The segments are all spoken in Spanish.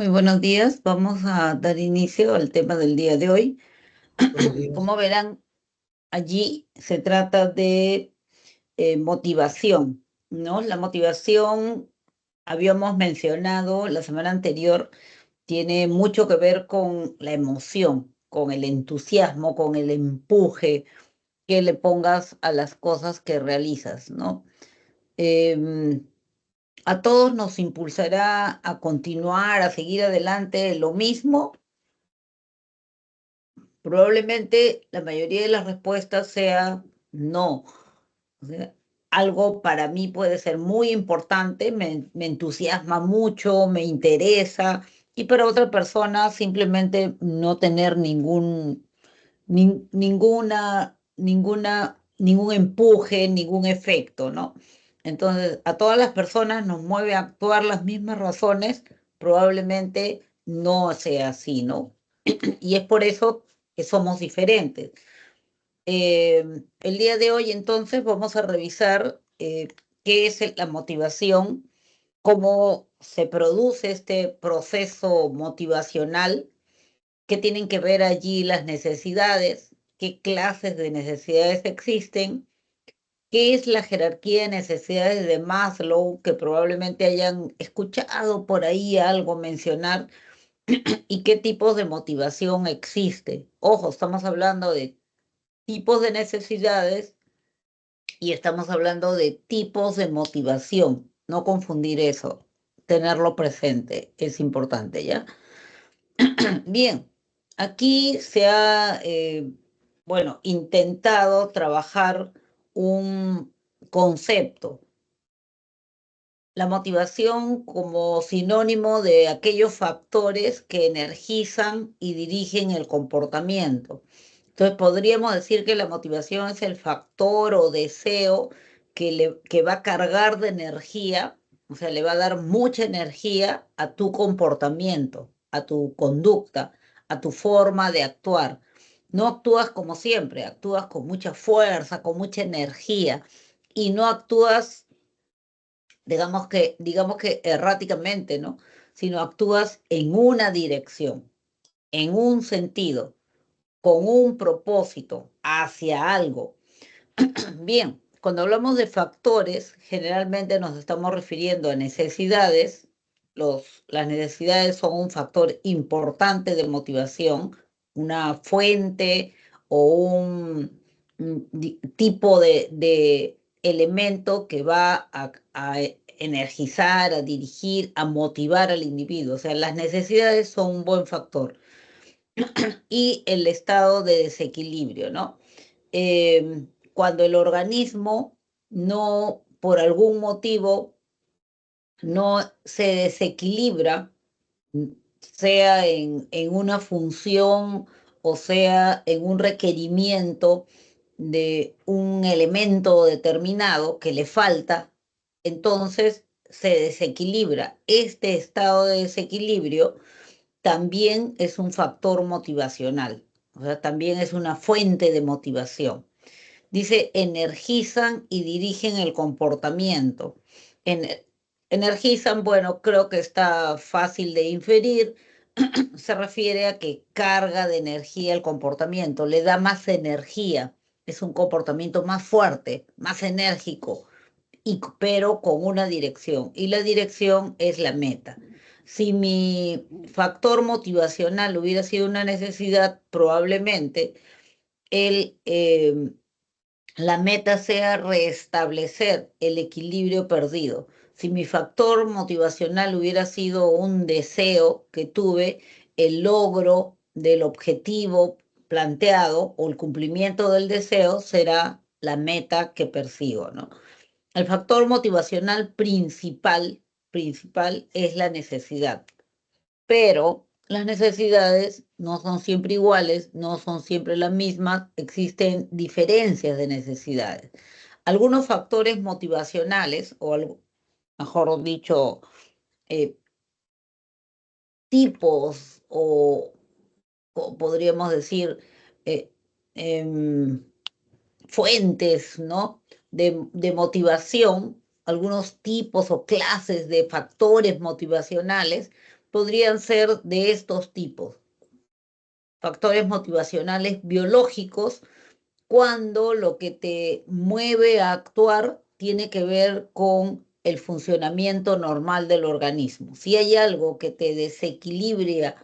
Muy buenos días. Vamos a dar inicio al tema del día de hoy. Buenos días. Como verán, allí se trata de motivación, ¿no? La motivación, habíamos mencionado la semana anterior, tiene mucho que ver con la emoción, con el entusiasmo, con el empuje que le pongas a las cosas que realizas, ¿no? Em, a todos nos impulsará a continuar, a seguir adelante lo mismo. Probablemente la mayoría de las respuestas sea no. O sea, algo para mí puede ser muy importante, me entusiasma mucho, me interesa, y para otra persona simplemente no tener ningún empuje, ningún efecto, ¿no? Entonces, a todas las personas nos mueve a actuar las mismas razones, probablemente no sea así, ¿no? Y es por eso que somos diferentes. El día de hoy, entonces, vamos a revisar qué es la motivación, cómo se produce este proceso motivacional, qué tienen que ver allí las necesidades, qué clases de necesidades existen, qué es la jerarquía de necesidades de Maslow, que probablemente hayan escuchado por ahí algo mencionar, y qué tipos de motivación existe. Ojo, estamos hablando de tipos de necesidades y estamos hablando de tipos de motivación. No confundir eso, tenerlo presente es importante, ¿ya? Bien, aquí se ha, bueno, intentado trabajar un concepto, la motivación como sinónimo de aquellos factores que energizan y dirigen el comportamiento. Entonces podríamos decir que la motivación es el factor o deseo que va a cargar de energía, o sea, le va a dar mucha energía a tu comportamiento, a tu conducta, a tu forma de actuar. No actúas como siempre, actúas con mucha fuerza, con mucha energía y no actúas, digamos que erráticamente, ¿no? Sino actúas en una dirección, en un sentido, con un propósito, hacia algo. Bien, cuando hablamos de factores, generalmente nos estamos refiriendo a necesidades. Las necesidades son un factor importante de motivación, una fuente o un tipo de elemento que va a energizar, a dirigir, a motivar al individuo. O sea, las necesidades son un buen factor. Y el estado de desequilibrio, ¿no? Cuando el organismo no, por algún motivo, no se desequilibra, sea en una función o sea en un requerimiento de un elemento determinado que le falta, entonces se desequilibra. Este estado de desequilibrio también es un factor motivacional, o sea, también es una fuente de motivación. Dice, energizan y dirigen el comportamiento. En- Energizan, bueno, creo que está fácil de inferir, se refiere a que carga de energía el comportamiento, le da más energía, es un comportamiento más fuerte, más enérgico, pero con una dirección. Y la dirección es la meta. Si mi factor motivacional hubiera sido una necesidad, probablemente el, la meta sea restablecer el equilibrio perdido. Si mi factor motivacional hubiera sido un deseo que tuve, el logro del objetivo planteado o el cumplimiento del deseo será la meta que persigo, ¿no? El factor motivacional principal es la necesidad, pero las necesidades no son siempre iguales, no son siempre las mismas, existen diferencias de necesidades. Algunos factores motivacionales, o mejor dicho, eh, tipos, o podríamos decir, eh, em, fuentes, ¿no? De motivación, algunos tipos o clases de factores motivacionales podrían ser de estos tipos. Factores motivacionales biológicos, cuando lo que te mueve a actuar tiene que ver con el funcionamiento normal del organismo. Si hay algo que te desequilibra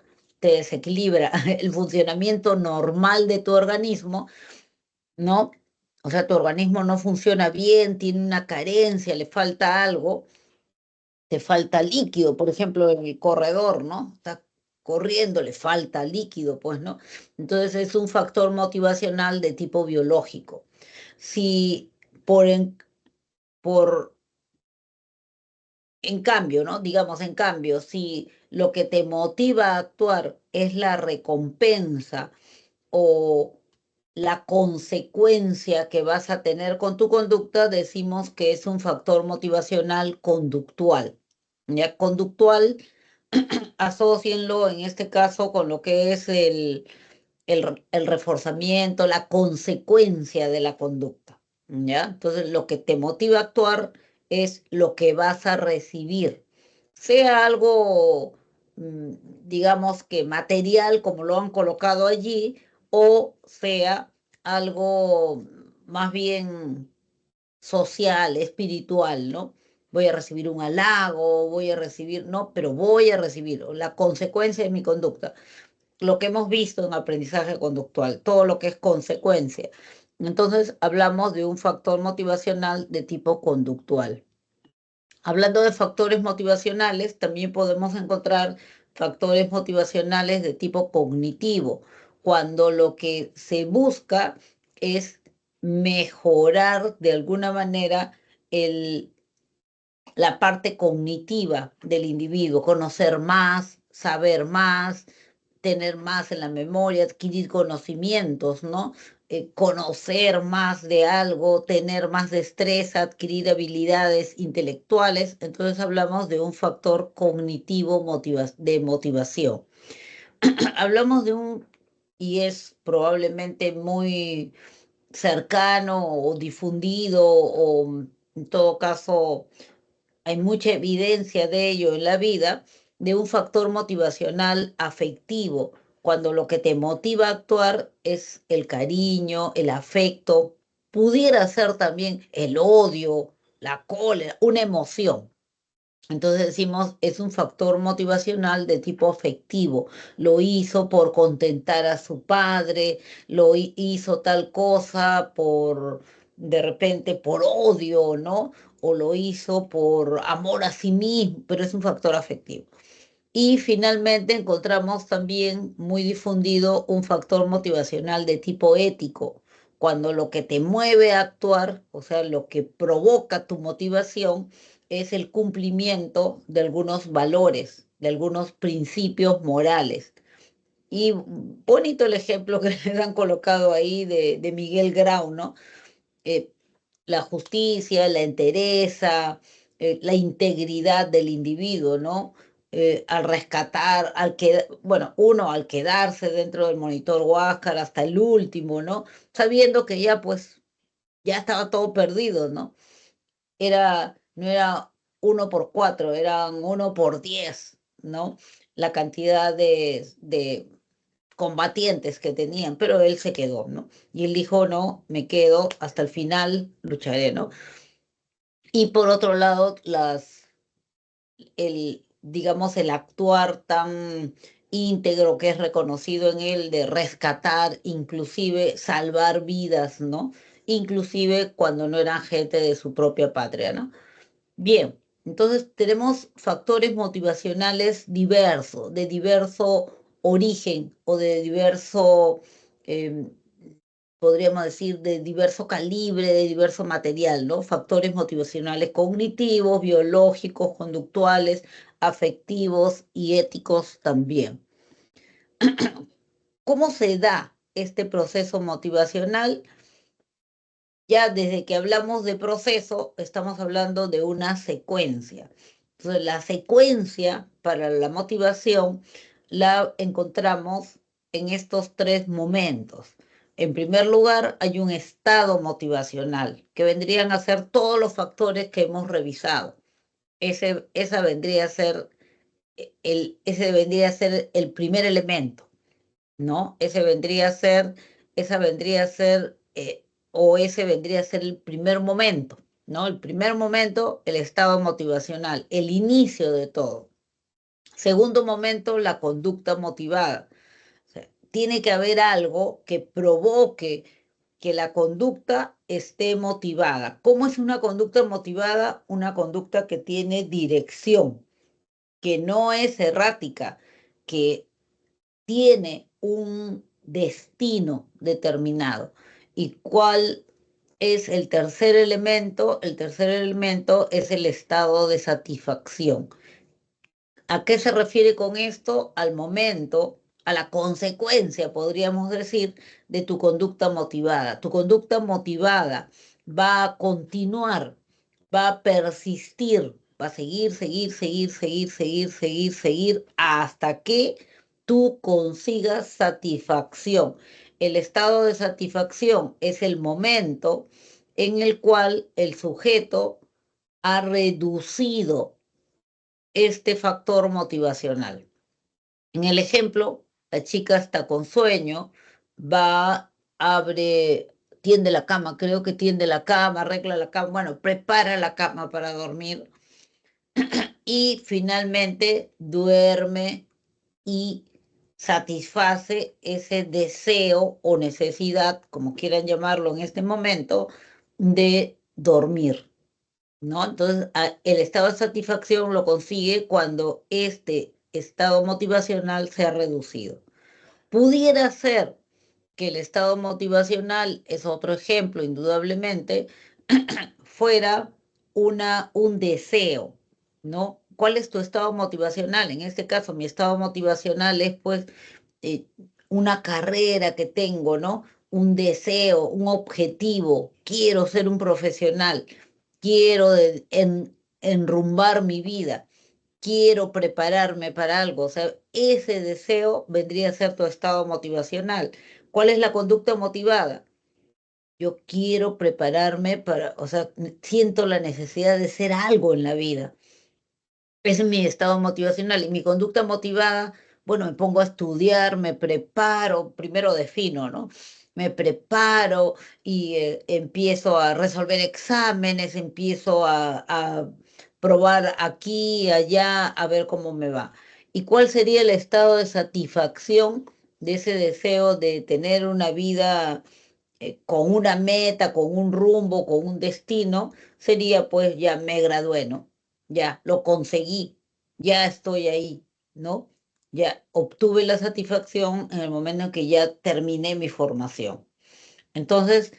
el funcionamiento normal de tu organismo, ¿no? O sea, tu organismo no funciona bien, tiene una carencia, le falta algo, te falta líquido, por ejemplo, en el corredor, ¿no? Está corriendo, le falta líquido, pues, ¿no? Entonces es un factor motivacional de tipo biológico. Si por por en cambio, ¿no? Digamos, en cambio, si lo que te motiva a actuar es la recompensa o la consecuencia que vas a tener con tu conducta, decimos que es un factor motivacional conductual. ¿Ya? Conductual, asócienlo en este caso con lo que es el reforzamiento, la consecuencia de la conducta. ¿Ya? Entonces, lo que te motiva a actuar es lo que vas a recibir, sea algo, digamos que material, como lo han colocado allí, o sea algo más bien social, espiritual, ¿no? Voy a recibir un halago, voy a recibir, no, pero voy a recibir la consecuencia de mi conducta, lo que hemos visto en aprendizaje conductual, todo lo que es consecuencia. Entonces, hablamos de un factor motivacional de tipo conductual. Hablando de factores motivacionales, también podemos encontrar factores motivacionales de tipo cognitivo, cuando lo que se busca es mejorar de alguna manera el, la parte cognitiva del individuo, conocer más, saber más, tener más en la memoria, adquirir conocimientos, ¿no? Conocer más de algo, tener más destreza, adquirir habilidades intelectuales. Entonces hablamos de un factor cognitivo de motivación. Hablamos de un, y es probablemente muy cercano o difundido o en todo caso hay mucha evidencia de ello en la vida, de un factor motivacional afectivo, cuando lo que te motiva a actuar es el cariño, el afecto, pudiera ser también el odio, la cólera, una emoción. Entonces decimos, es un factor motivacional de tipo afectivo. Lo hizo por contentar a su padre, hizo tal cosa por, de repente, por odio, ¿no? O lo hizo por amor a sí mismo, pero es un factor afectivo. Y finalmente encontramos también muy difundido un factor motivacional de tipo ético, cuando lo que te mueve a actuar, o sea, lo que provoca tu motivación, es el cumplimiento de algunos valores, de algunos principios morales. Y bonito el ejemplo que les han colocado ahí de Miguel Grau, ¿no? Eh, la justicia, la entereza, la integridad del individuo, ¿no? Al rescatar, bueno, uno al quedarse dentro del monitor Huáscar hasta el último, ¿no? Sabiendo que ya pues ya estaba todo perdido, ¿no? No era 1 por 4, eran 1 por 10, ¿no? La cantidad de combatientes que tenían, pero él se quedó, ¿no? Y él dijo, no, me quedo hasta el final, lucharé, ¿no? Y por otro lado, digamos, el actuar tan íntegro que es reconocido en él de rescatar, inclusive salvar vidas, ¿no? Inclusive cuando no eran gente de su propia patria, ¿no? Bien, entonces tenemos factores motivacionales diversos, de diverso origen o de diverso, em, podríamos decir, de diverso calibre, de diverso material, ¿no? Factores motivacionales cognitivos, biológicos, conductuales, afectivos y éticos también. ¿Cómo se da este proceso motivacional? Ya desde que hablamos de proceso, estamos hablando de una secuencia. Entonces, la secuencia para la motivación la encontramos en estos 3 momentos. En primer lugar, hay un estado motivacional, que vendrían a ser todos los factores que hemos revisado. Esa vendría a ser ese vendría a ser el primer elemento, ¿no? Esa vendría a ser, o ese vendría a ser el primer momento, ¿no? El primer momento, el estado motivacional, el inicio de todo. Segundo momento, la conducta motivada. O sea, tiene que haber algo que provoque que la conducta esté motivada. ¿Cómo es una conducta motivada? Una conducta que tiene dirección, que no es errática, que tiene un destino determinado. ¿Y cuál es el tercer elemento? El tercer elemento es el estado de satisfacción. ¿A qué se refiere con esto? Al momento, a la consecuencia, podríamos decir, de tu conducta motivada. Tu conducta motivada va a continuar, va a persistir, va a seguir hasta que tú consigas satisfacción. El estado de satisfacción es el momento en el cual el sujeto ha reducido este factor motivacional. En el ejemplo, la chica está con sueño, va, abre, tiende la cama, creo que tiende la cama, arregla la cama, bueno, prepara la cama para dormir y finalmente duerme y satisface ese deseo o necesidad, como quieran llamarlo en este momento, de dormir, ¿no? Entonces, el estado de satisfacción lo consigue cuando este estado motivacional se ha reducido. Pudiera ser que el estado motivacional, es otro ejemplo, indudablemente, fuera un deseo, ¿no? ¿Cuál es tu estado motivacional? En este caso, mi estado motivacional es, pues, eh, una carrera que tengo, ¿no? Un deseo, un objetivo, quiero ser un profesional, quiero enrumbar mi vida, quiero prepararme para algo. O sea, ese deseo vendría a ser tu estado motivacional. ¿Cuál es la conducta motivada? Yo quiero prepararme para, o sea, siento la necesidad de ser algo en la vida. Ese es mi estado motivacional y mi conducta motivada, bueno, me pongo a estudiar, me preparo, primero defino, ¿no? Me preparo y empiezo a resolver exámenes, empiezo a probar aquí y allá, a ver cómo me va. ¿Y cuál sería el estado de satisfacción de ese deseo de tener una vida con una meta, con un rumbo, con un destino? Sería pues ya me gradué, ¿no? Ya lo conseguí, ya estoy ahí, ¿no? Ya obtuve la satisfacción en el momento en que ya terminé mi formación. Entonces,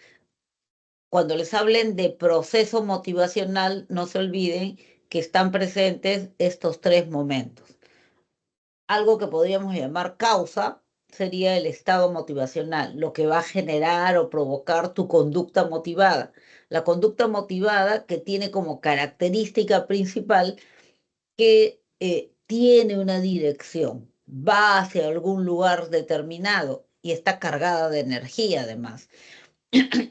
cuando les hablen de proceso motivacional, no se olviden que están presentes estos tres momentos. Algo que podríamos llamar causa sería el estado motivacional, lo que va a generar o provocar tu conducta motivada. La conducta motivada que tiene como característica principal que tiene una dirección, va hacia algún lugar determinado y está cargada de energía además.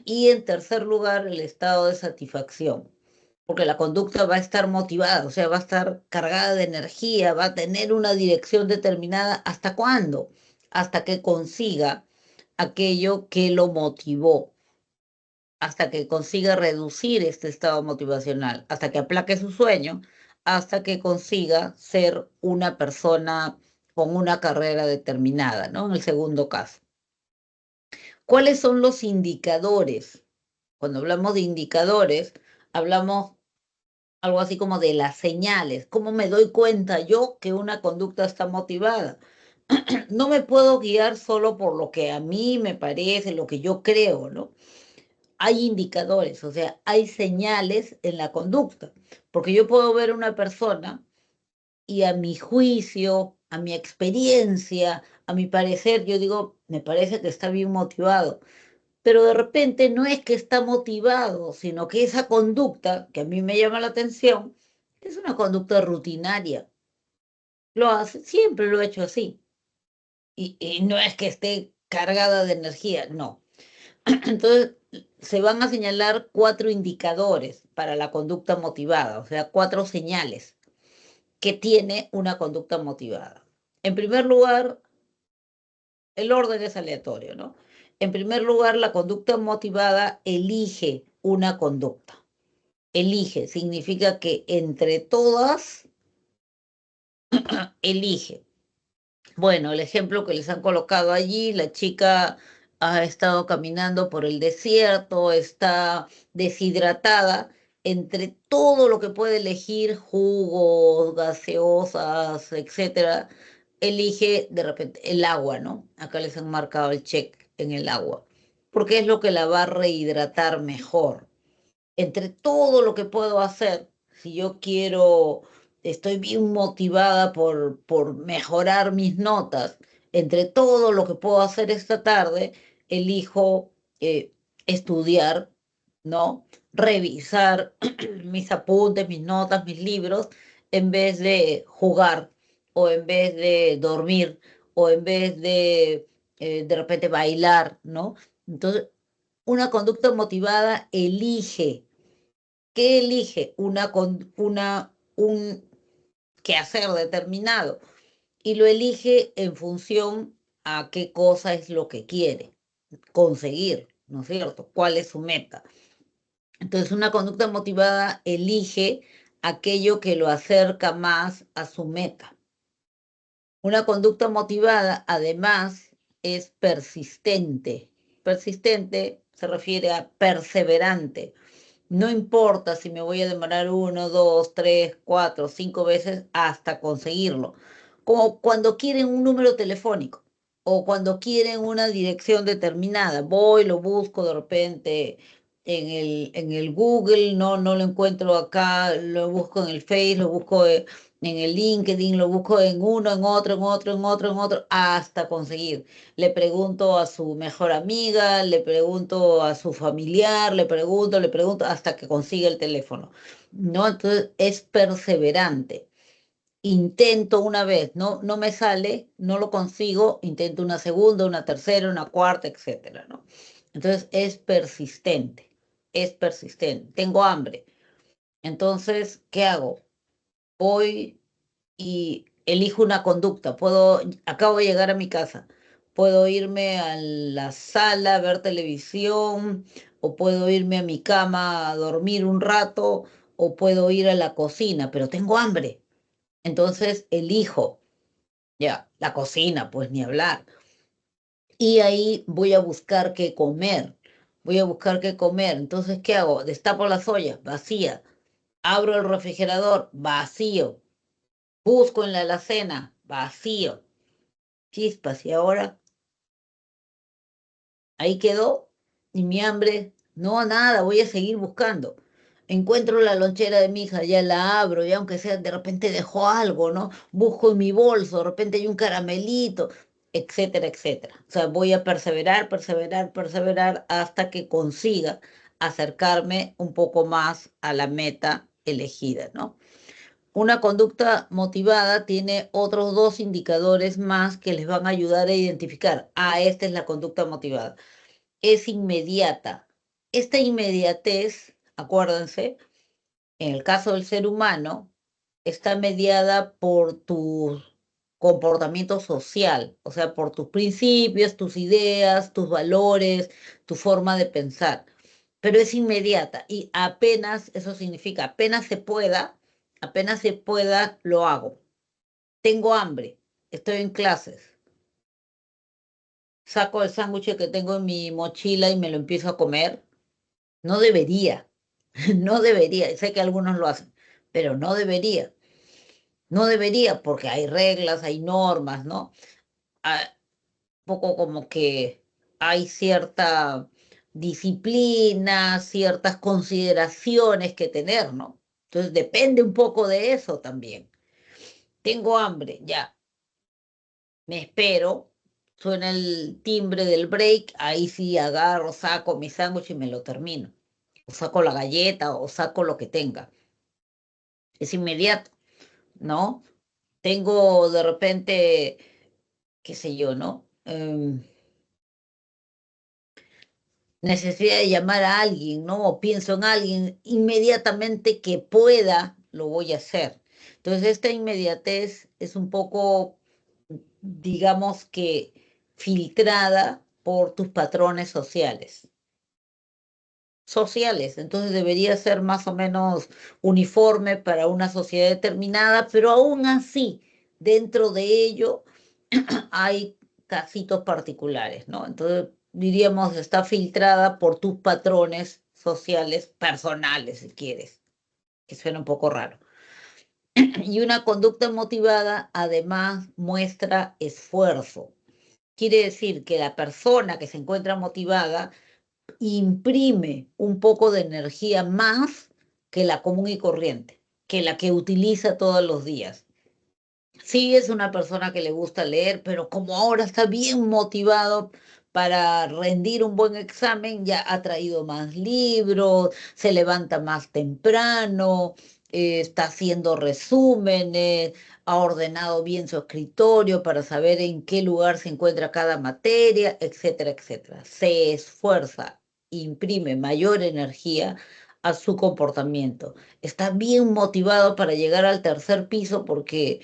Y en tercer lugar, el estado de satisfacción, porque la conducta va a estar motivada, o sea, va a estar cargada de energía, va a tener una dirección determinada. ¿Hasta cuándo? Hasta que consiga aquello que lo motivó, hasta que consiga reducir este estado motivacional, hasta que aplaque su sueño, hasta que consiga ser una persona con una carrera determinada, ¿no? En el segundo caso. ¿Cuáles son los indicadores? Cuando hablamos de indicadores, hablamos algo así como de las señales. ¿Cómo me doy cuenta yo que una conducta está motivada? No me puedo guiar solo por lo que a mí me parece, lo que yo creo, ¿no? Hay indicadores, o sea, hay señales en la conducta, porque yo puedo ver una persona y a mi juicio, a mi experiencia, a mi parecer, yo digo, me parece que está bien motivado, pero de repente no es que está motivado, sino que esa conducta, que a mí me llama la atención, es una conducta rutinaria. Lo hace, siempre lo he hecho así. Y no es que esté cargada de energía, no. Entonces, se van a señalar 4 indicadores para la conducta motivada, o sea, 4 señales que tiene una conducta motivada. En primer lugar, el orden es aleatorio, ¿no? En primer lugar, la conducta motivada elige una conducta. Elige, significa que entre todas, elige. Bueno, el ejemplo que les han colocado allí, la chica ha estado caminando por el desierto, está deshidratada, entre todo lo que puede elegir, jugos, gaseosas, etcétera, elige de repente el agua, ¿no? Acá les han marcado el check en el agua, porque es lo que la va a rehidratar mejor. Entre todo lo que puedo hacer, si yo quiero, estoy bien motivada por mejorar mis notas, entre todo lo que puedo hacer esta tarde, elijo estudiar, ¿no? Revisar mis apuntes, mis notas, mis libros, en vez de jugar, o en vez de dormir, o en vez de repente bailar, ¿no? Entonces, una conducta motivada elige. ¿Qué elige? Un quehacer determinado y lo elige en función a qué cosa es lo que quiere conseguir, ¿no es cierto? ¿Cuál es su meta? Entonces, una conducta motivada elige aquello que lo acerca más a su meta. Una conducta motivada, además, es persistente. Persistente se refiere a perseverante. No importa si me voy a demorar 1, 2, 3, 4, 5 veces hasta conseguirlo. Como cuando quieren un número telefónico o cuando quieren una dirección determinada. Voy, lo busco de repente en el Google, no lo encuentro acá, lo busco en el Face, lo busco en el LinkedIn, lo busco en uno, en otro, en otro, en otro, en otro, hasta conseguir. Le pregunto a su mejor amiga, le pregunto a su familiar, le pregunto hasta que consiga el teléfono. ¿No? Entonces es perseverante. Intento una vez, no me sale, no lo consigo, intento una segunda, una tercera, una cuarta, etcétera, ¿no? Entonces es persistente, es persistente. Tengo hambre. Entonces, ¿qué hago? Voy y elijo una conducta. Acabo de llegar a mi casa, puedo irme a la sala a ver televisión, o puedo irme a mi cama a dormir un rato, o puedo ir a la cocina, pero tengo hambre. Entonces elijo, ya, la cocina, pues ni hablar. Y ahí voy a buscar qué comer. Voy a buscar qué comer. Entonces, ¿qué hago? Destapo las ollas, vacía. Abro el refrigerador, vacío. Busco en la alacena, vacío. Chispas, y ahora ahí quedó. Y mi hambre, no, nada, voy a seguir buscando. Encuentro la lonchera de mi hija, ya la abro, y aunque sea de repente dejó algo, ¿no? Busco en mi bolso, de repente hay un caramelito, etcétera, etcétera. O sea, voy a perseverar, perseverar, perseverar hasta que consiga acercarme un poco más a la meta elegida, ¿no? Una conducta motivada tiene otros dos indicadores más que les van a ayudar a identificar, esta es la conducta motivada. Es inmediata. Esta inmediatez, acuérdense, en el caso del ser humano, está mediada por tu comportamiento social, o sea, por tus principios, tus ideas, tus valores, tu forma de pensar. Pero es inmediata y apenas, eso significa, apenas se pueda, lo hago. Tengo hambre, estoy en clases, saco el sándwich que tengo en mi mochila y me lo empiezo a comer. No debería, no debería, sé que algunos lo hacen, pero no debería. No debería porque hay reglas, hay normas, ¿no? Ah, poco como que hay cierta disciplina, ciertas consideraciones que tener, ¿no? Entonces depende un poco de eso también. Tengo hambre, ya, me espero, suena el timbre del break, ahí sí agarro, saco mi sándwich y me lo termino. O saco la galleta o saco lo que tenga. Es inmediato, ¿no? Tengo de repente, qué sé yo, ¿no? Necesidad de llamar a alguien, ¿no? O pienso en alguien, inmediatamente que pueda, lo voy a hacer. Entonces, esta inmediatez es un poco, digamos que, filtrada por tus patrones sociales. Entonces debería ser más o menos uniforme para una sociedad determinada, pero aún así, dentro de ello hay casitos particulares, ¿no? Entonces, diríamos, está filtrada por tus patrones sociales personales, si quieres, que suena un poco raro. Y una conducta motivada además muestra esfuerzo. Quiere decir que la persona que se encuentra motivada imprime un poco de energía más que la común y corriente, que la que utiliza todos los días. Sí es una persona que le gusta leer, pero como ahora está bien motivado para rendir un buen examen, ya ha traído más libros, se levanta más temprano, está haciendo resúmenes, ha ordenado bien su escritorio para saber en qué lugar se encuentra cada materia, etcétera, etcétera. Se esfuerza, imprime mayor energía a su comportamiento. Está bien motivado para llegar al tercer piso porque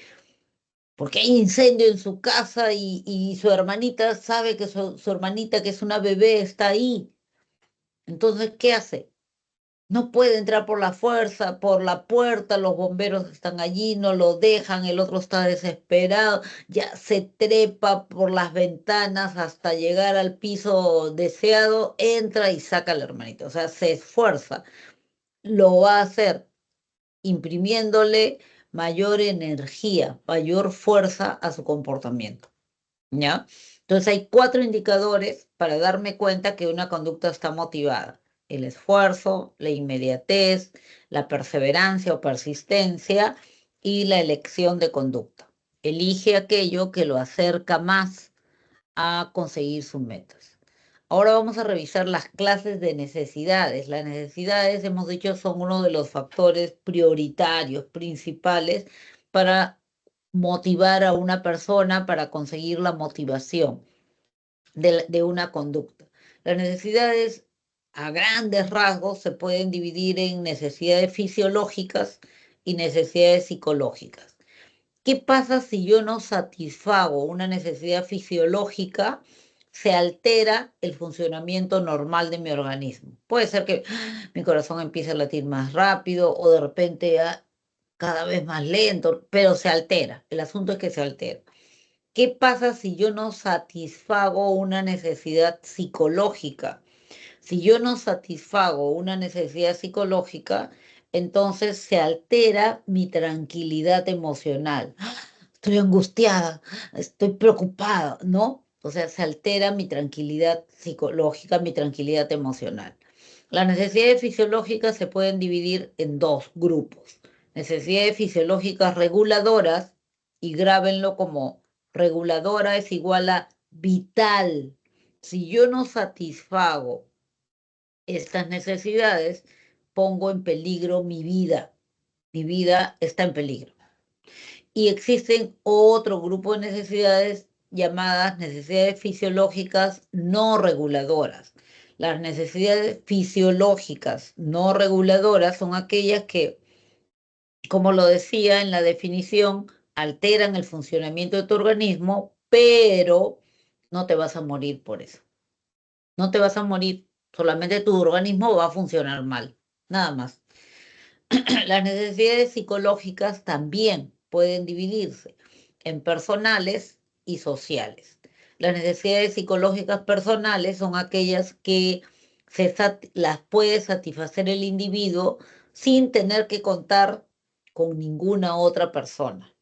hay incendio en su casa y su hermanita sabe que su hermanita, que es una bebé, está ahí. Entonces, ¿qué hace? No puede entrar por la fuerza, por la puerta, los bomberos están allí, no lo dejan, el otro está desesperado, ya se trepa por las ventanas hasta llegar al piso deseado, entra y saca a la hermanita. O sea, se esfuerza, lo va a hacer imprimiéndole mayor energía, mayor fuerza a su comportamiento. ¿Ya? Entonces hay 4 indicadores para darme cuenta que una conducta está motivada: el esfuerzo, la inmediatez, la perseverancia o persistencia y la elección de conducta. Elige aquello que lo acerca más a conseguir sus metas. Ahora vamos a revisar las clases de necesidades. Las necesidades, hemos dicho, son uno de los factores prioritarios, principales para motivar a una persona, para conseguir la motivación de una conducta. Las necesidades, a grandes rasgos, se pueden dividir en necesidades fisiológicas y necesidades psicológicas. ¿Qué pasa si yo no satisfago una necesidad fisiológica? Se altera el funcionamiento normal de mi organismo. Puede ser que mi corazón empiece a latir más rápido o de repente cada vez más lento, pero se altera. El asunto es que se altera. ¿Qué pasa si yo no satisfago una necesidad psicológica? Si yo no satisfago una necesidad psicológica, entonces se altera mi tranquilidad emocional. Estoy angustiada, estoy preocupada, ¿no? O sea, se altera mi tranquilidad psicológica, mi tranquilidad emocional. Las necesidades fisiológicas se pueden dividir en 2 grupos. Necesidades fisiológicas reguladoras, y grábenlo como reguladora es igual a vital. Si yo no satisfago estas necesidades, pongo en peligro mi vida. Mi vida está en peligro. Y existen otro grupo de necesidades llamadas necesidades fisiológicas no reguladoras. Las necesidades fisiológicas no reguladoras son aquellas que, como lo decía en la definición, alteran el funcionamiento de tu organismo, pero no te vas a morir por eso. No te vas a morir, solamente tu organismo va a funcionar mal, nada más. Las necesidades psicológicas también pueden dividirse en personales y sociales. Las necesidades psicológicas personales son aquellas que las puede satisfacer el individuo sin tener que contar con ninguna otra persona.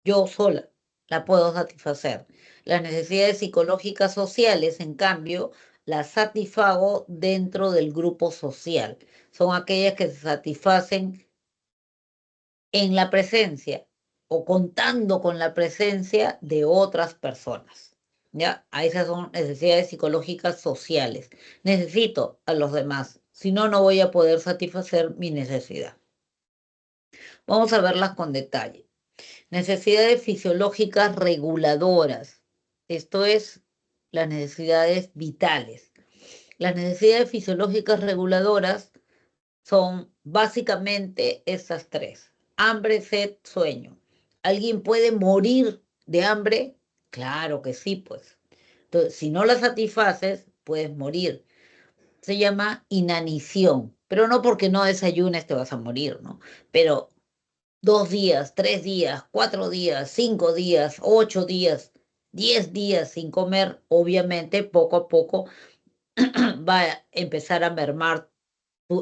Yo sola la puedo satisfacer. Las necesidades psicológicas sociales, en cambio, las satisfago dentro del grupo social. Son aquellas que se satisfacen en la presencia o contando con la presencia de otras personas. ¿Ya? A esas son necesidades psicológicas sociales. Necesito a los demás, si no, no voy a poder satisfacer mi necesidad. Vamos a verlas con detalle. Necesidades fisiológicas reguladoras. Esto es las necesidades vitales. Las necesidades fisiológicas reguladoras son básicamente estas 3. hambre, sed, sueño. ¿Alguien puede morir de hambre? Claro que sí, pues. Entonces, si no la satisfaces, puedes morir. Se llama inanición, pero no porque no desayunes te vas a morir, ¿no? Pero 2 días, 3 días, 4 días, 5 días, 8 días, 10 días sin comer, obviamente poco a poco va a empezar a mermar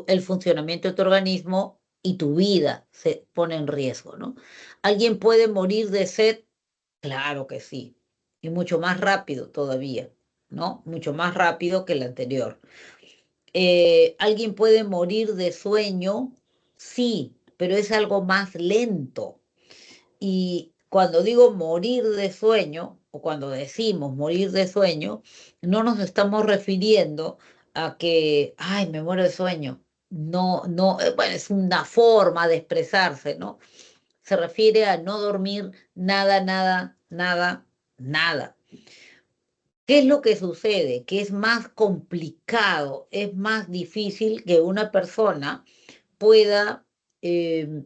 el funcionamiento de tu organismo y tu vida se pone en riesgo, ¿no? ¿Alguien puede morir de sed? Claro que sí, y mucho más rápido todavía, ¿no? Mucho más rápido que el anterior. ¿Alguien puede morir de sueño? Sí, pero es algo más lento. Y cuando digo morir de sueño, o cuando decimos morir de sueño, no nos estamos refiriendo a que, ay, me muero de sueño. No, no, bueno, es una forma de expresarse, ¿no? Se refiere a no dormir nada, nada, nada, nada. ¿Qué es lo que sucede? Que es más complicado, es más difícil que una persona pueda eh,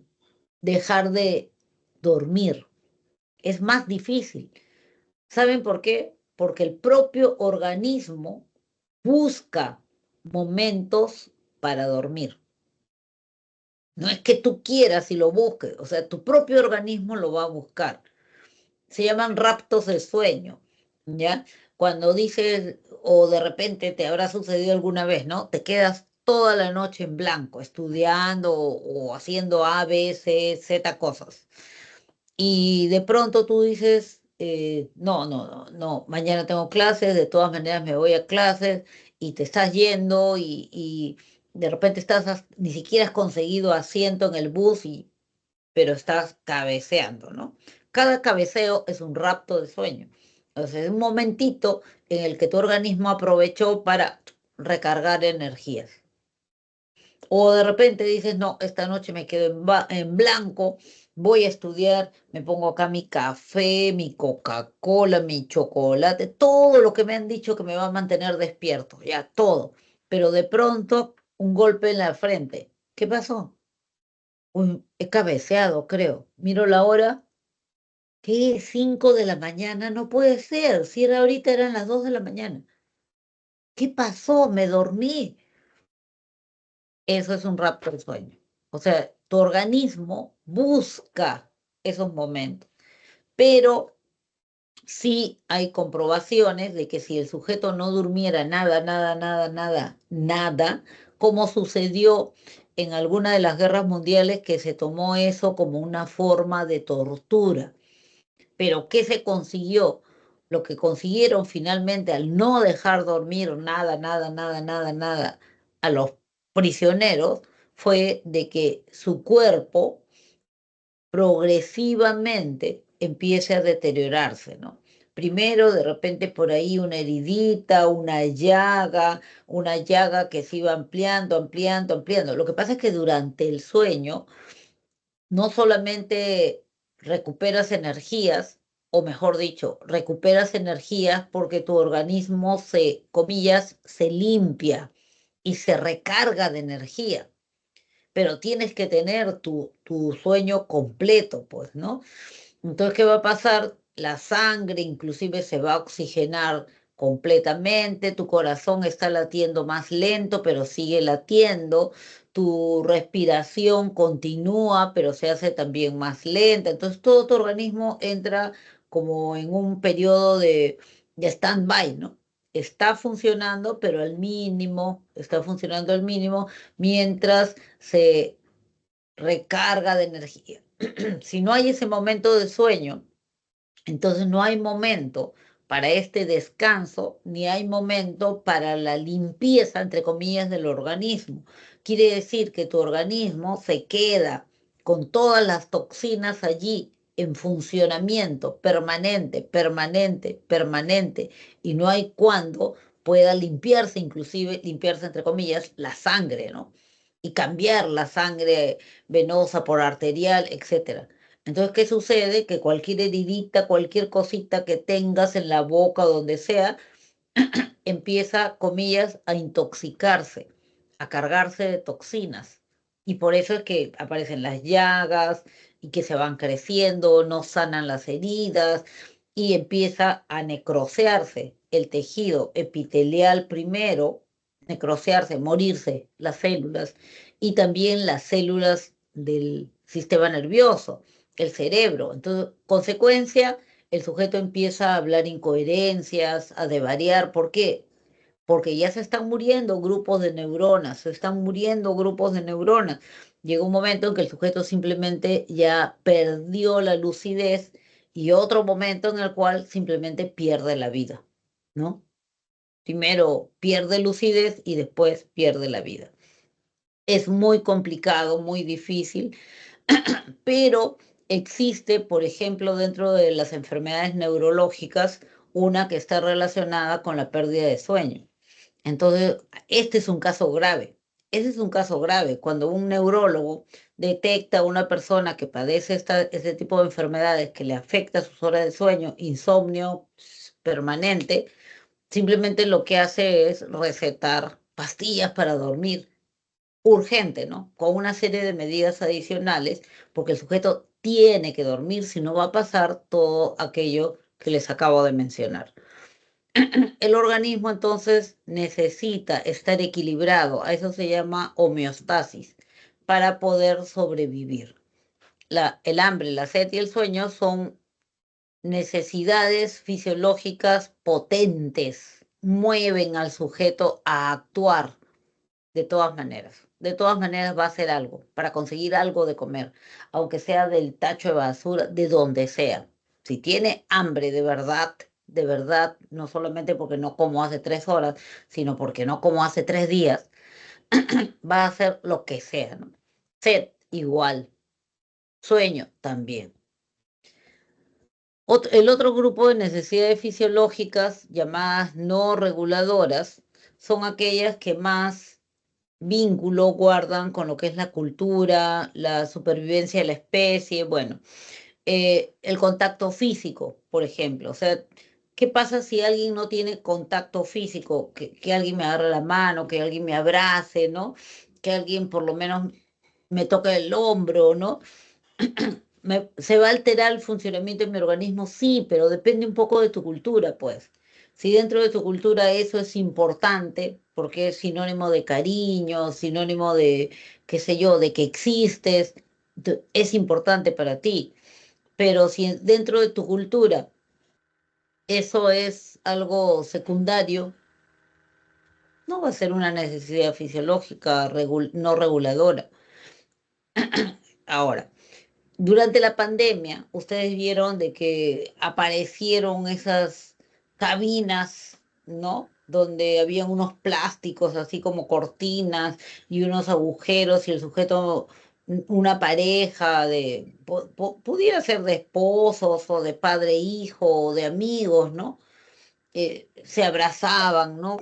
dejar de dormir. Es más difícil. ¿Saben por qué? Porque el propio organismo busca momentos para dormir. No es que tú quieras y lo busques, o sea, tu propio organismo lo va a buscar. Se llaman raptos de sueño, ¿ya? Cuando dices, o de repente te habrá sucedido alguna vez, ¿no? Te quedas toda la noche en blanco, estudiando o haciendo A, B, C, Z cosas. Y de pronto tú dices, no, no, no, no, mañana tengo clases, de todas maneras me voy a clases y te estás yendo y de repente ni siquiera has conseguido asiento en el bus, pero estás cabeceando, ¿no? Cada cabeceo es un rapto de sueño. O sea, es un momentito en el que tu organismo aprovechó para recargar energías. O de repente dices, no, esta noche me quedo en blanco, voy a estudiar, me pongo acá mi café, mi Coca-Cola, mi chocolate, todo lo que me han dicho que me va a mantener despierto, ya todo. Pero de pronto, un golpe en la frente. ¿Qué pasó? Uy, he cabeceado, creo. Miro la hora. ¿Qué? 5 de la mañana, no puede ser. Si era ahorita, eran las 2 de la mañana. ¿Qué pasó? Me dormí. Eso es un rapto del sueño. O sea, tu organismo busca esos momentos, pero sí hay comprobaciones de que si el sujeto no durmiera nada, nada, nada, nada, nada, como sucedió en alguna de las guerras mundiales, que se tomó eso como una forma de tortura. Pero ¿qué se consiguió? Lo que consiguieron finalmente al no dejar dormir nada, nada, nada, nada, nada a los prisioneros fue de que su cuerpo progresivamente empiece a deteriorarse, ¿no? Primero, de repente por ahí una heridita, una llaga que se iba ampliando, ampliando, ampliando. Lo que pasa es que durante el sueño no solamente recuperas energías, o mejor dicho, recuperas energías porque tu organismo comillas, se limpia y se recarga de energía, pero tienes que tener tu sueño completo, pues, ¿no? Entonces, ¿qué va a pasar? La sangre inclusive se va a oxigenar completamente, tu corazón está latiendo más lento, pero sigue latiendo, tu respiración continúa, pero se hace también más lenta. Entonces, todo tu organismo entra como en un periodo de stand-by, ¿no? Está funcionando, pero al mínimo, está funcionando al mínimo mientras se recarga de energía. Si no hay ese momento de sueño, entonces no hay momento para este descanso, ni hay momento para la limpieza, entre comillas, del organismo. Quiere decir que tu organismo se queda con todas las toxinas allí en funcionamiento permanente, permanente, permanente, y no hay cuando pueda limpiarse, inclusive limpiarse, entre comillas, la sangre, ¿no? Y cambiar la sangre venosa por arterial, etcétera. Entonces, ¿qué sucede? Que cualquier heridita, cualquier cosita que tengas en la boca o donde sea, empieza, comillas, a intoxicarse, a cargarse de toxinas. Y por eso es que aparecen las llagas y que se van creciendo, no sanan las heridas y empieza a necrosearse el tejido epitelial primero, necrosearse, morirse las células y también las células del sistema nervioso, el cerebro. Entonces, consecuencia, el sujeto empieza a hablar incoherencias, a devariar. ¿Por qué? Porque ya se están muriendo grupos de neuronas, se están muriendo grupos de neuronas. Llega un momento en que el sujeto simplemente ya perdió la lucidez y otro momento en el cual simplemente pierde la vida, ¿no? Primero pierde lucidez y después pierde la vida. Es muy complicado, muy difícil, pero existe, por ejemplo, dentro de las enfermedades neurológicas, una que está relacionada con la pérdida de sueño. Entonces, este es un caso grave. Ese es un caso grave. Cuando un neurólogo detecta a una persona que padece este tipo de enfermedades que le afecta sus horas de sueño, insomnio permanente, simplemente lo que hace es recetar pastillas para dormir urgente, ¿no? Con una serie de medidas adicionales, porque el sujeto tiene que dormir, si no va a pasar todo aquello que les acabo de mencionar. El organismo entonces necesita estar equilibrado, a eso se llama homeostasis, para poder sobrevivir. El hambre, la sed y el sueño son necesidades fisiológicas potentes, mueven al sujeto a actuar de todas maneras. De todas maneras va a hacer algo para conseguir algo de comer, aunque sea del tacho de basura, de donde sea. Si tiene hambre de verdad, no solamente porque no como hace 3 horas, sino porque no como hace 3 días, va a hacer lo que sea, ¿no? Sed igual, sueño también. El otro grupo de necesidades fisiológicas llamadas no reguladoras son aquellas que más vínculo guardan con lo que es la cultura, la supervivencia de la especie, bueno, el contacto físico, por ejemplo. O sea, ¿qué pasa si alguien no tiene contacto físico? Que alguien me agarre la mano, que alguien me abrace, ¿no? Que alguien por lo menos me toque el hombro, ¿no? ¿Se va a alterar el funcionamiento de mi organismo? Sí, pero depende un poco de tu cultura, pues. Si dentro de tu cultura eso es importante, porque es sinónimo de cariño, sinónimo de, qué sé yo, de que existes, es importante para ti. Pero si dentro de tu cultura eso es algo secundario, no va a ser una necesidad fisiológica no reguladora. Ahora, durante la pandemia, ustedes vieron de que aparecieron esas cabinas, ¿no? Donde habían unos plásticos así como cortinas y unos agujeros y el sujeto, una pareja pudiera ser de esposos o de padre e hijo o de amigos, ¿no? Se abrazaban, ¿no?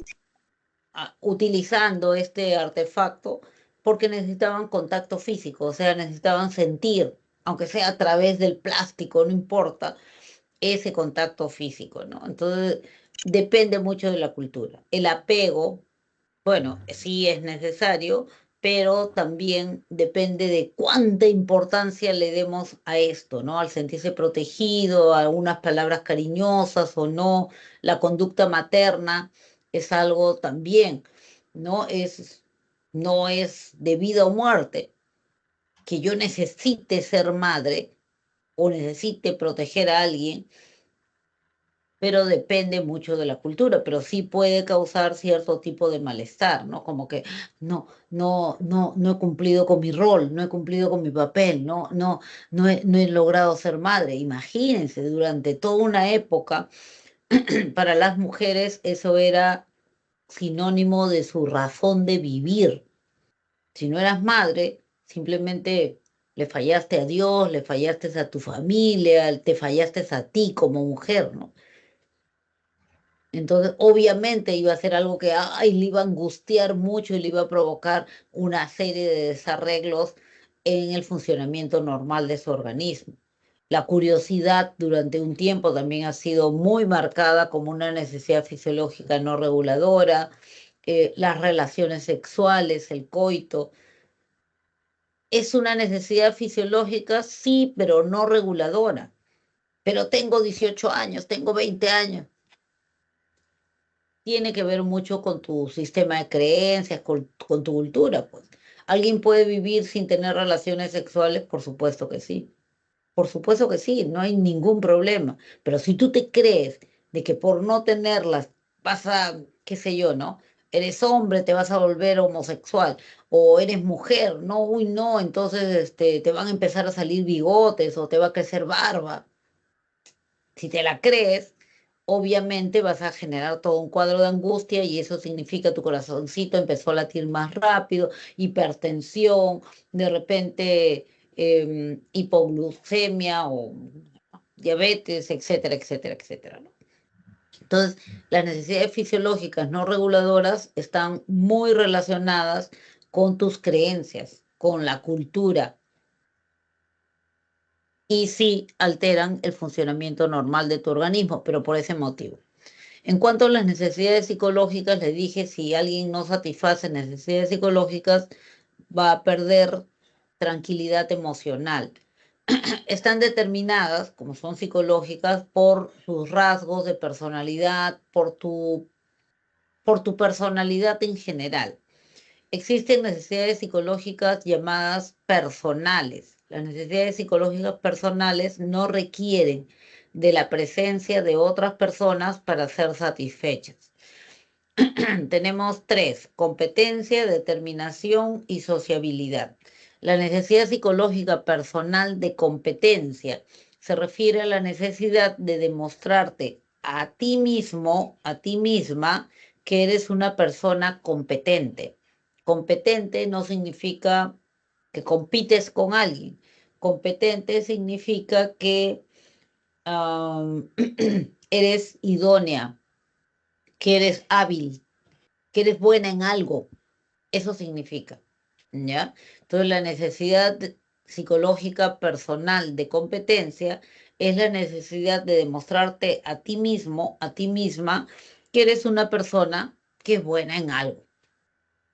Utilizando este artefacto porque necesitaban contacto físico, o sea, necesitaban sentir, aunque sea a través del plástico, no importa, ese contacto físico, ¿no? Entonces, depende mucho de la cultura. El apego, bueno, sí es necesario, pero también depende de cuánta importancia le demos a esto, ¿no? Al sentirse protegido, a unas palabras cariñosas o no, la conducta materna es algo también, ¿no? No es de vida o muerte, que yo necesite ser madre o necesite proteger a alguien, pero depende mucho de la cultura, pero sí puede causar cierto tipo de malestar, ¿no? Como que no he cumplido con mi rol, no he cumplido con mi papel, no he logrado ser madre. Imagínense, durante toda una época, para las mujeres eso era sinónimo de su razón de vivir. Si no eras madre, simplemente le fallaste a Dios, le fallaste a tu familia, te fallaste a ti como mujer, ¿no? Entonces, obviamente iba a ser algo que ay, le iba a angustiar mucho y le iba a provocar una serie de desarreglos en el funcionamiento normal de su organismo. La curiosidad durante un tiempo también ha sido muy marcada como una necesidad fisiológica no reguladora, las relaciones sexuales, el coito, Es una necesidad fisiológica, sí, pero no reguladora. Pero tengo 18 años, tengo 20 años. Tiene que ver mucho con tu sistema de creencias, con tu cultura, pues. ¿Alguien puede vivir sin tener relaciones sexuales? Por supuesto que sí. Por supuesto que sí, no hay ningún problema. Pero si tú te crees de que por no tenerlas vas a, qué sé yo, ¿no? Eres hombre, te vas a volver homosexual. O eres mujer, no, uy, no, entonces te van a empezar a salir bigotes o te va a crecer barba. Si te la crees, obviamente vas a generar todo un cuadro de angustia y eso significa tu corazoncito empezó a latir más rápido, hipertensión, de repente hipoglucemia o diabetes, etcétera, etcétera, etcétera, ¿no? Entonces, las necesidades fisiológicas no reguladoras están muy relacionadas con tus creencias, con la cultura, y sí alteran el funcionamiento normal de tu organismo, pero por ese motivo. En cuanto a las necesidades psicológicas, le dije, si alguien no satisface necesidades psicológicas, va a perder tranquilidad emocional. Están determinadas, como son psicológicas, por sus rasgos de personalidad, por tu personalidad en general. Existen necesidades psicológicas llamadas personales. Las necesidades psicológicas personales no requieren de la presencia de otras personas para ser satisfechas. Tenemos tres: competencia, determinación y sociabilidad. La necesidad psicológica personal de competencia se refiere a la necesidad de demostrarte a ti mismo, a ti misma, que eres una persona competente. Competente no significa que compites con alguien. Competente significa que eres idónea, que eres hábil, que eres buena en algo. Eso significa, ¿ya? Entonces, la necesidad psicológica personal de competencia es la necesidad de demostrarte a ti mismo, a ti misma, que eres una persona que es buena en algo,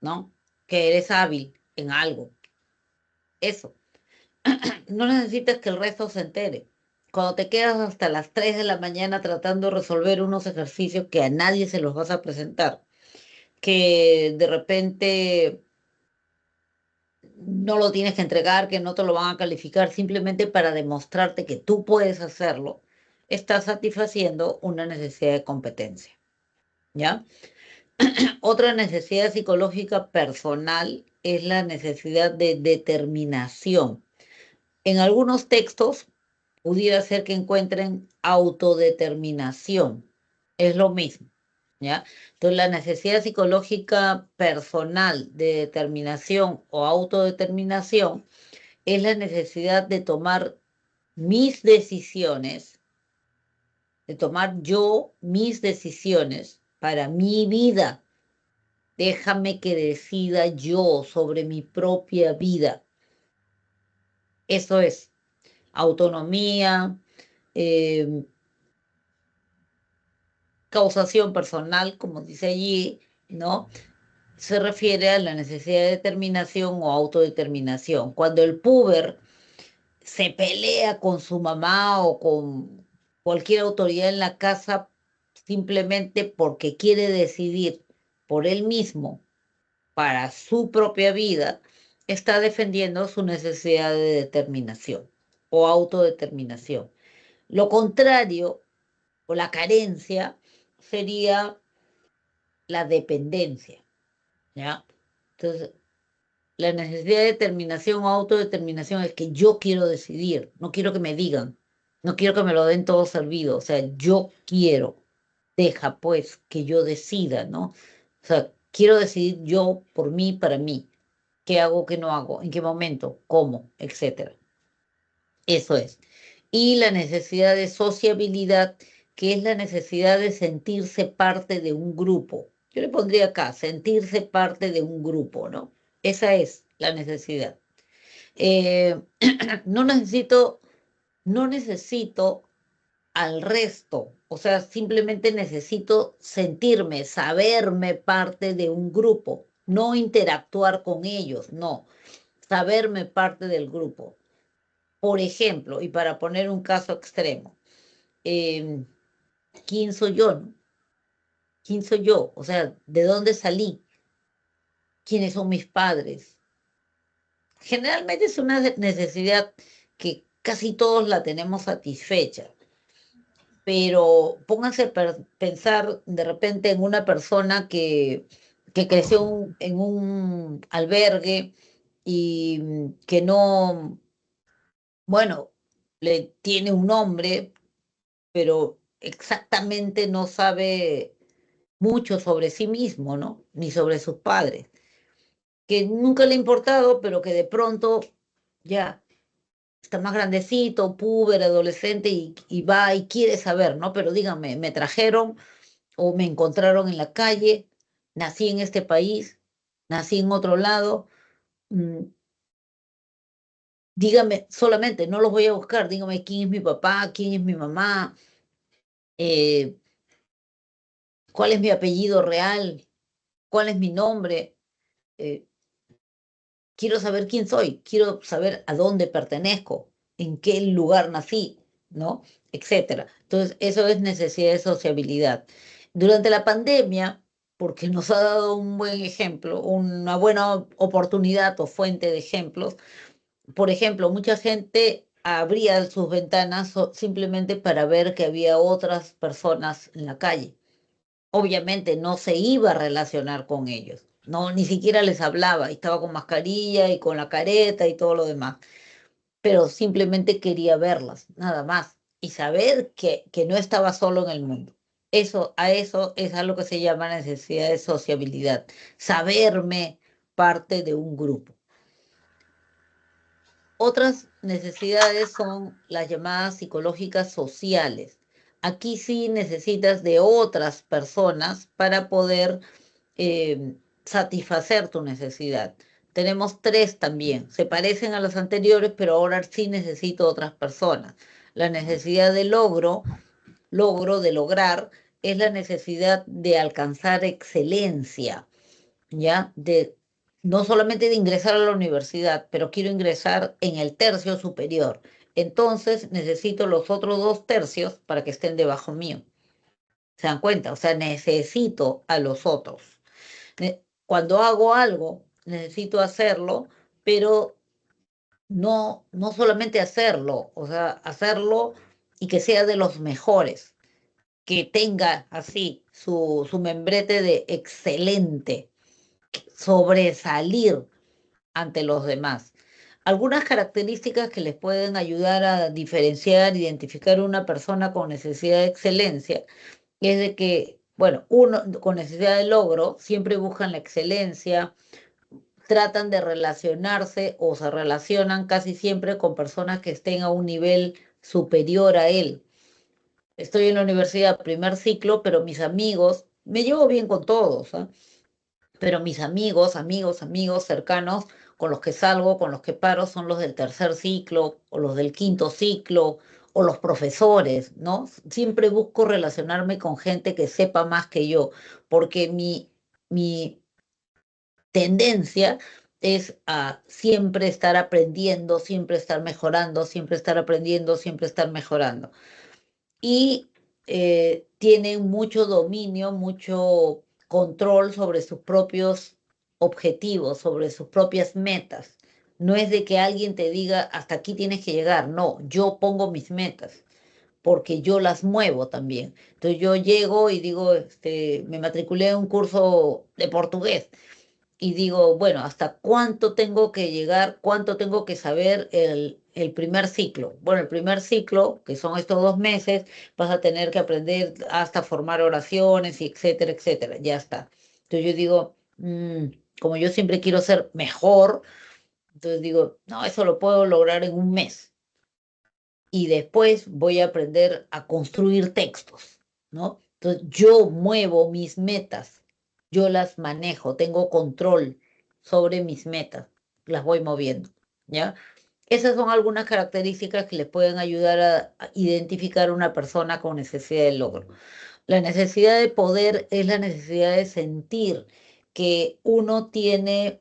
¿no? Que eres hábil en algo. Eso. No necesitas que el resto se entere. Cuando te quedas hasta las 3 de la mañana tratando de resolver unos ejercicios que a nadie se los vas a presentar, que de repente no lo tienes que entregar, que no te lo van a calificar simplemente para demostrarte que tú puedes hacerlo, estás satisfaciendo una necesidad de competencia, ¿ya? Otra necesidad psicológica personal es la necesidad de determinación. En algunos textos pudiera ser que encuentren autodeterminación. Es lo mismo, ¿ya? Entonces, la necesidad psicológica personal de determinación o autodeterminación es la necesidad de tomar mis decisiones, de tomar yo mis decisiones para mi vida. Déjame que decida yo sobre mi propia vida. Eso es autonomía, eh, causación personal, como dice allí, ¿no? Se refiere a la necesidad de determinación o autodeterminación. Cuando el puber se pelea con su mamá o con cualquier autoridad en la casa simplemente porque quiere decidir por él mismo para su propia vida, está defendiendo su necesidad de determinación o autodeterminación. Lo contrario o la carencia sería la dependencia, ¿ya? Entonces, la necesidad de determinación o autodeterminación es que yo quiero decidir, no quiero que me digan, no quiero que me lo den todo servido, o sea, yo quiero, deja pues que yo decida, ¿no? O sea, quiero decidir yo por mí, para mí, qué hago, qué no hago, en qué momento, cómo, etcétera. Eso es. Y la necesidad de sociabilidad, que es la necesidad de sentirse parte de un grupo. Yo le pondría acá, sentirse parte de un grupo, ¿no? Esa es la necesidad. Eh, no necesito, no necesito al resto, o sea, simplemente necesito sentirme, saberme parte de un grupo, no interactuar con ellos, no. saberme parte del grupo. Por ejemplo, y para poner un caso extremo, em, ¿quién soy yo, no? ¿Quién soy yo? O sea, ¿de dónde salí? ¿Quiénes son mis padres? Generalmente es una necesidad que casi todos la tenemos satisfecha, pero pónganse a pensar de repente en una persona que creció en un albergue y que no, bueno, le tiene un nombre, pero exactamente no sabe mucho sobre sí mismo, ¿no? Ni sobre sus padres, que nunca le ha importado, pero que de pronto ya está más grandecito, puber, adolescente, y va y quiere saber, ¿no? Pero díganme, ¿me trajeron o me encontraron en la calle? ¿Nací en este país? ¿Nací en otro lado? Mm, Dígame, solamente, no los voy a buscar, dígame quién es mi papá, quién es mi mamá, eh, cuál es mi apellido real, cuál es mi nombre. eh, Quiero saber quién soy, quiero saber a dónde pertenezco, en qué lugar nací, ¿no? Etcétera. Entonces, eso es necesidad de sociabilidad. Durante la pandemia, porque nos ha dado un buen ejemplo, una buena oportunidad o fuente de ejemplos, por ejemplo, mucha gente abría sus ventanas simplemente para ver que había otras personas en la calle. Obviamente no se iba a relacionar con ellos, no, ni siquiera les hablaba, estaba con mascarilla y con la careta y todo lo demás, pero simplemente quería verlas, nada más, y saber que no estaba solo en el mundo. Eso es a lo que se llama necesidad de sociabilidad, saberme parte de un grupo. Otras necesidades son las llamadas psicológicas sociales. Aquí sí necesitas de otras personas para poder satisfacer tu necesidad. Tenemos tres también, se parecen a las anteriores, pero ahora sí necesito otras personas. La necesidad de logro de lograr, es la necesidad de alcanzar excelencia, ¿ya? No solamente de ingresar a la universidad, pero quiero ingresar en el tercio superior. Entonces necesito los otros dos tercios para que estén debajo mío. ¿Se dan cuenta? O sea, necesito a los otros. Cuando hago algo, necesito hacerlo, pero no solamente hacerlo, o sea, hacerlo y que sea de los mejores, que tenga así su membrete de excelente, sobresalir ante los demás. Algunas características que les pueden ayudar a diferenciar, identificar una persona con necesidad de excelencia, es de que, bueno, uno con necesidad de logro siempre buscan la excelencia, tratan de relacionarse o se relacionan casi siempre con personas que estén a un nivel superior a él. Estoy en la universidad, primer ciclo, pero mis amigos, me llevo bien con todos, ¿eh? Pero mis amigos cercanos, con los que salgo, con los que paro, son los del tercer ciclo o los del quinto ciclo o los profesores, ¿no? Siempre busco relacionarme con gente que sepa más que yo, porque mi tendencia es a siempre estar aprendiendo, siempre estar mejorando, siempre estar aprendiendo, siempre estar mejorando. Y tienen mucho dominio, mucho control sobre sus propios objetivos, sobre sus propias metas. No es de que alguien te diga, hasta aquí tienes que llegar. No, yo pongo mis metas porque yo las muevo también. Entonces yo llego y digo, me matriculé en un curso de portugués y digo, bueno, ¿hasta cuánto tengo que llegar? ¿Cuánto tengo que saber el primer ciclo? Bueno, el primer ciclo, que son estos 2 meses, vas a tener que aprender hasta formar oraciones y etcétera, etcétera. Ya está. Entonces yo digo, como yo siempre quiero ser mejor, entonces digo, no, eso lo puedo lograr en un mes. Y después voy a aprender a construir textos, ¿no? Entonces yo muevo mis metas, yo las manejo, tengo control sobre mis metas, las voy moviendo, ¿ya? Esas son algunas características que les pueden ayudar a identificar una persona con necesidad de logro. La necesidad de poder es la necesidad de sentir que uno tiene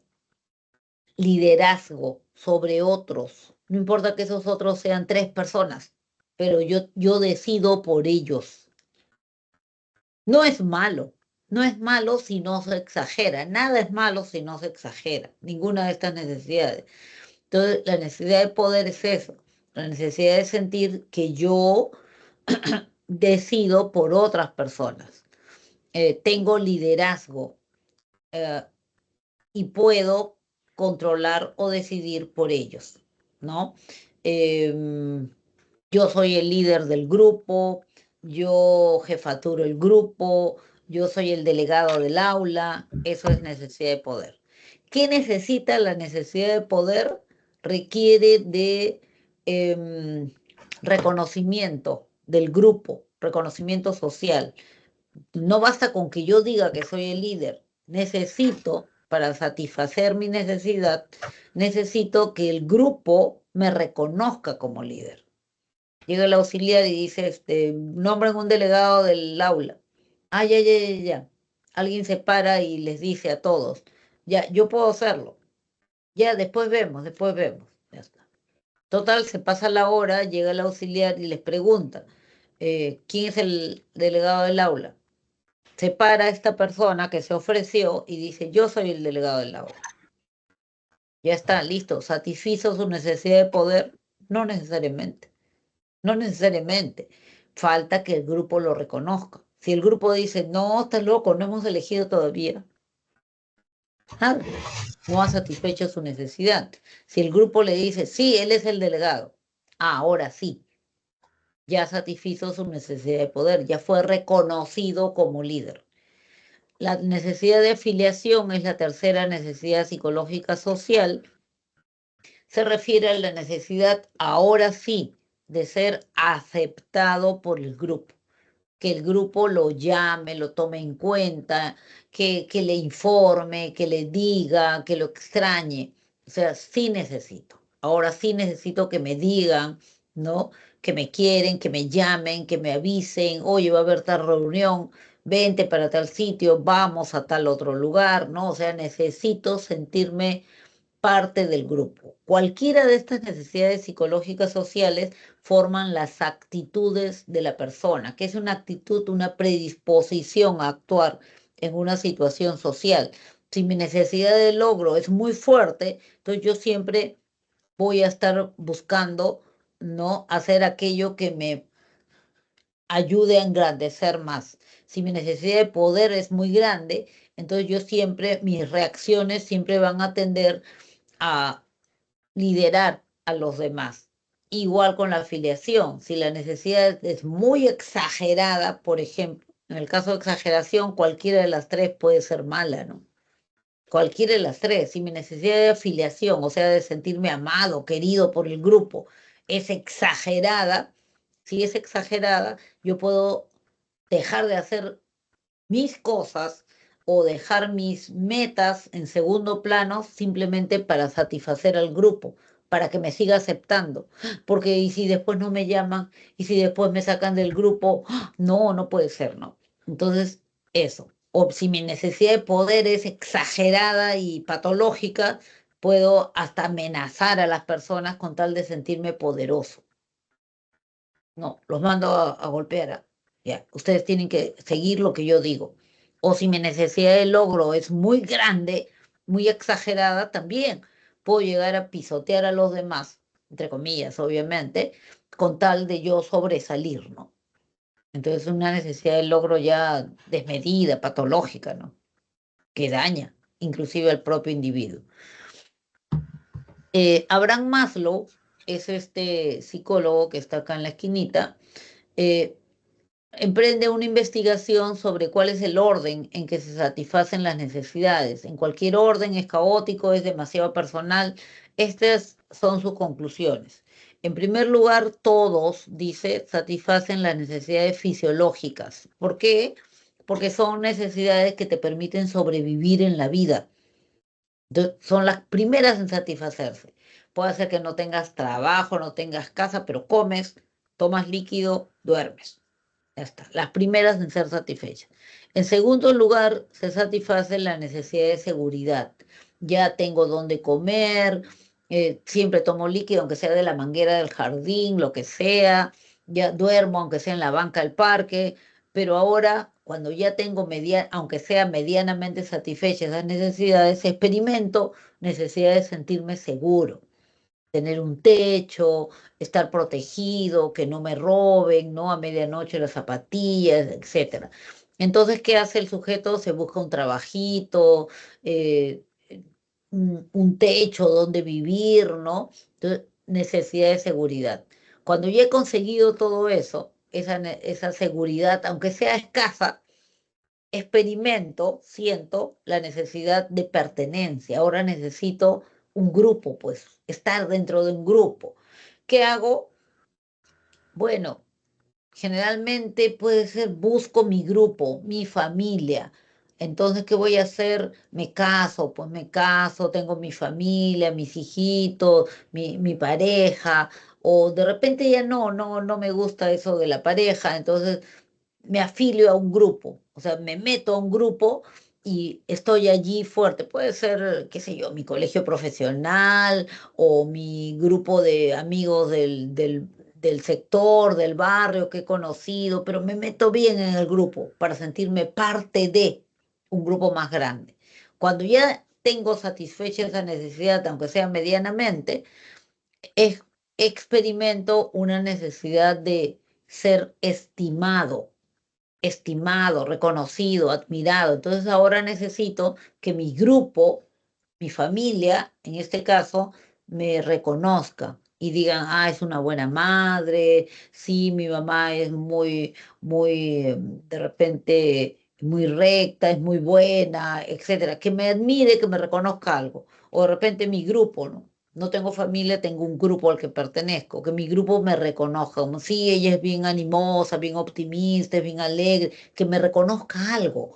liderazgo sobre otros. No importa que esos otros sean 3 personas, pero yo decido por ellos. No es malo, no es malo si no se exagera, nada es malo si no se exagera, ninguna de estas necesidades. Entonces, la necesidad de poder es eso, la necesidad de sentir que yo decido por otras personas, tengo liderazgo y puedo controlar o decidir por ellos, ¿no? Yo soy el líder del grupo, yo jefaturo el grupo, yo soy el delegado del aula, eso es necesidad de poder. ¿Qué necesita la necesidad de poder? Requiere de reconocimiento del grupo, reconocimiento social. No basta con que yo diga que soy el líder, necesito, para satisfacer mi necesidad, necesito que el grupo me reconozca como líder. Llega el auxiliar y dice, nombren un delegado del aula. Ah, ya, ya, ya, ya. Alguien se para y les dice a todos, ya, yo puedo hacerlo. Ya, después vemos, después vemos. Ya está. Total, se pasa la hora, llega el auxiliar y les pregunta, ¿quién es el delegado del aula? Se para esta persona que se ofreció y dice, yo soy el delegado del aula. Ya está, listo, satisfizo su necesidad de poder. No necesariamente. No necesariamente. Falta que el grupo lo reconozca. Si el grupo dice, no, estás loco, no hemos elegido todavía, nada, no ha satisfecho su necesidad. Si el grupo le dice, sí, él es el delegado, ahora sí, ya satisfizo su necesidad de poder, ya fue reconocido como líder. La necesidad de afiliación es la tercera necesidad psicológica social. Se refiere a la necesidad, ahora sí, de ser aceptado por el grupo. Que el grupo lo llame, lo tome en cuenta, que le informe, que le diga, que lo extrañe. O sea, sí necesito. Ahora sí necesito que me digan, ¿no? Que me quieren, que me llamen, que me avisen, oye, va a haber tal reunión, vente para tal sitio, vamos a tal otro lugar, ¿no? O sea, necesito sentirme parte del grupo. Cualquiera de estas necesidades psicológicas sociales forman las actitudes de la persona, que es una actitud, una predisposición a actuar en una situación social. Si mi necesidad de logro es muy fuerte, entonces yo siempre voy a estar buscando, ¿no? Hacer aquello que me ayude a engrandecer más. Si mi necesidad de poder es muy grande, entonces yo siempre, mis reacciones siempre van a tender a liderar a los demás. Igual con la afiliación, si la necesidad es muy exagerada, por ejemplo, en el caso de exageración, cualquiera de las tres puede ser mala, ¿no? Cualquiera de las tres, si mi necesidad de afiliación, o sea, de sentirme amado, querido por el grupo, es exagerada, si es exagerada, yo puedo dejar de hacer mis cosas o dejar mis metas en segundo plano simplemente para satisfacer al grupo, para que me siga aceptando. Porque y si después no me llaman, y si después me sacan del grupo, no, no puede ser, ¿no? Entonces, eso. O si mi necesidad de poder es exagerada y patológica, puedo hasta amenazar a las personas con tal de sentirme poderoso. No, los mando a golpear. Ya, ustedes tienen que seguir lo que yo digo. O si mi necesidad de logro es muy grande, muy exagerada, también puedo llegar a pisotear a los demás, entre comillas, obviamente, con tal de yo sobresalir, ¿no? Entonces, una necesidad de logro ya desmedida, patológica, ¿no? Que daña inclusive al propio individuo. Abraham Maslow es este psicólogo que está acá en la esquinita. eh, Emprende una investigación sobre cuál es el orden en que se satisfacen las necesidades. En cualquier orden es caótico, es demasiado personal. Estas son sus conclusiones. En primer lugar, todos, dice, satisfacen las necesidades fisiológicas. ¿Por qué? Porque son necesidades que te permiten sobrevivir en la vida. Son las primeras en satisfacerse. Puede ser que no tengas trabajo, no tengas casa, pero comes, tomas líquido, duermes. Ya está. Las primeras en ser satisfechas. En segundo lugar, se satisface la necesidad de seguridad. ya tengo dónde comer, siempre tomo líquido, aunque sea de la manguera del jardín, lo que sea, ya duermo, aunque sea en la banca del parque, pero ahora, cuando ya tengo, aunque sea medianamente satisfecha esas necesidades, experimento necesidad de sentirme seguro, tener un techo, estar protegido, que no me roben, ¿no? A medianoche las zapatillas, etcétera. Entonces, ¿qué hace el sujeto? Se busca un trabajito, eh, un techo donde vivir, ¿no? Entonces, necesidad de seguridad. Cuando ya he conseguido todo eso, esa seguridad, aunque sea escasa, experimento, siento la necesidad de pertenencia. Ahora necesito un grupo, pues, estar dentro de un grupo. ¿Qué hago? Bueno, generalmente puede ser busco mi grupo, mi familia. Entonces, ¿qué voy a hacer? Me caso, pues me caso, tengo mi familia, mis hijitos, mi pareja, o de repente ya no me gusta eso de la pareja, entonces me afilio a un grupo, o sea, me meto a un grupo y estoy allí fuerte. Puede ser, qué sé yo, mi colegio profesional o mi grupo de amigos del sector, del barrio que he conocido, pero me meto bien en el grupo para sentirme parte de un grupo más grande. Cuando ya tengo satisfecha esa necesidad, aunque sea medianamente, es- experimento una necesidad de ser estimado, reconocido, admirado. Entonces ahora necesito que mi grupo, mi familia, en este caso, me reconozca y digan, ah, es una buena madre, sí, mi mamá es de repente, muy recta, es muy buena, etcétera. Que me admire, que me reconozca algo. O de repente mi grupo, ¿no? No tengo familia, tengo un grupo al que pertenezco, que mi grupo me reconozca, como sí, ella es bien animosa, bien optimista, es bien alegre, que me reconozca algo,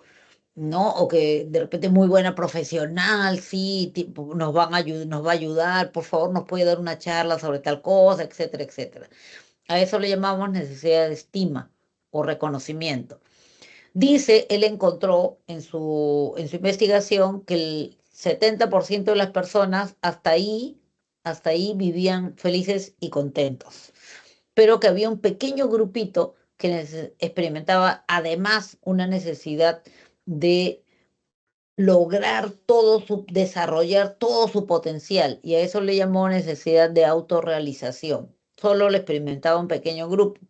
¿no? O que de repente es muy buena profesional, sí, nos va a ayudar, por favor, nos puede dar una charla sobre tal cosa, etcétera, etcétera. A eso le llamamos necesidad de estima o reconocimiento. Dice, él encontró en su investigación que el 70% de las personas hasta ahí vivían felices y contentos, pero que había un pequeño grupito que experimentaba además una necesidad de desarrollar todo su potencial, y a eso le llamó necesidad de autorrealización. Solo lo experimentaba un pequeño grupo,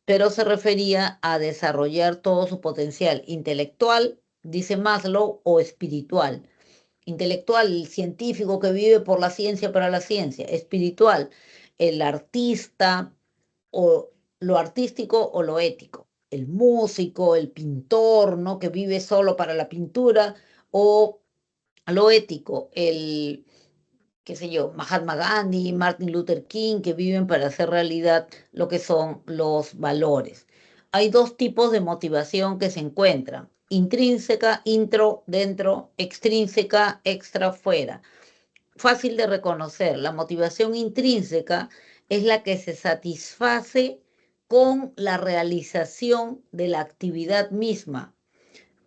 pero se refería a desarrollar todo su potencial intelectual, dice Maslow, o espiritual. Intelectual, el científico que vive por la ciencia para la ciencia. Espiritual, el artista, o lo artístico o lo ético. El músico, el pintor, ¿no? Que vive solo para la pintura, o lo ético, qué sé yo, Mahatma Gandhi, Martin Luther King, que viven para hacer realidad lo que son los valores. Hay dos tipos de motivación que se encuentran: intrínseca, intro, dentro; extrínseca, extra, fuera. Fácil de reconocer. La motivación intrínseca es la que se satisface con la realización de la actividad misma.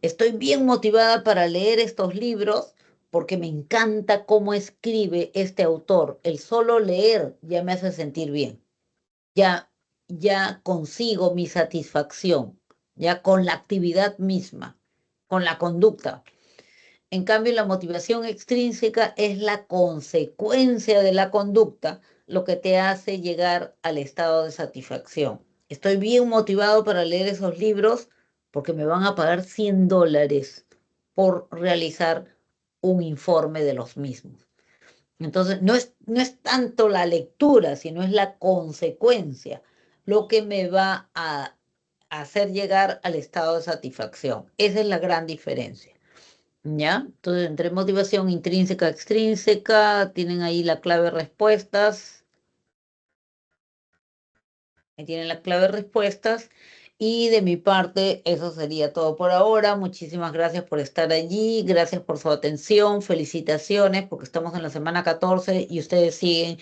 Estoy bien motivada para leer estos libros porque me encanta cómo escribe este autor. El solo leer ya me hace sentir bien. Ya, ya consigo mi satisfacción, ya con la actividad misma, con la conducta. En cambio, la motivación extrínseca es la consecuencia de la conducta, lo que te hace llegar al estado de satisfacción. Estoy bien motivado para leer esos libros porque me van a pagar $100 por realizar un informe de los mismos. Entonces, no es tanto la lectura, sino es la consecuencia lo que me va a hacer llegar al estado de satisfacción. Esa es la gran diferencia. ¿Ya? Entonces, entre motivación intrínseca, extrínseca, tienen ahí la clave respuestas. Ahí tienen la clave respuestas. Y de mi parte, eso sería todo por ahora. Muchísimas gracias por estar allí. Gracias por su atención. Felicitaciones porque estamos en la semana 14 y ustedes siguen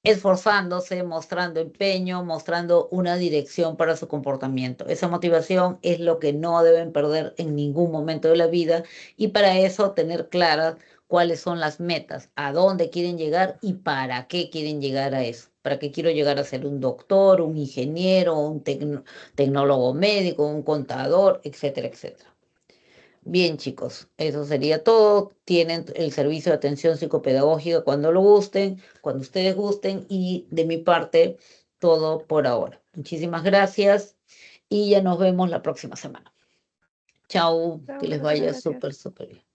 esforzándose, mostrando empeño, mostrando una dirección para su comportamiento. Esa motivación es lo que no deben perder en ningún momento de la vida y para eso tener claras cuáles son las metas, a dónde quieren llegar y para qué quieren llegar a eso. ¿Para qué quiero llegar a ser un doctor, un ingeniero, un tecnólogo médico, un contador, etcétera, etcétera? Bien, chicos, eso sería todo. Tienen el servicio de atención psicopedagógica cuando lo gusten, cuando ustedes gusten y de mi parte, todo por ahora. Muchísimas gracias y ya nos vemos la próxima semana. Chao, Chao, que les profesora, vaya gracias. súper, súper bien.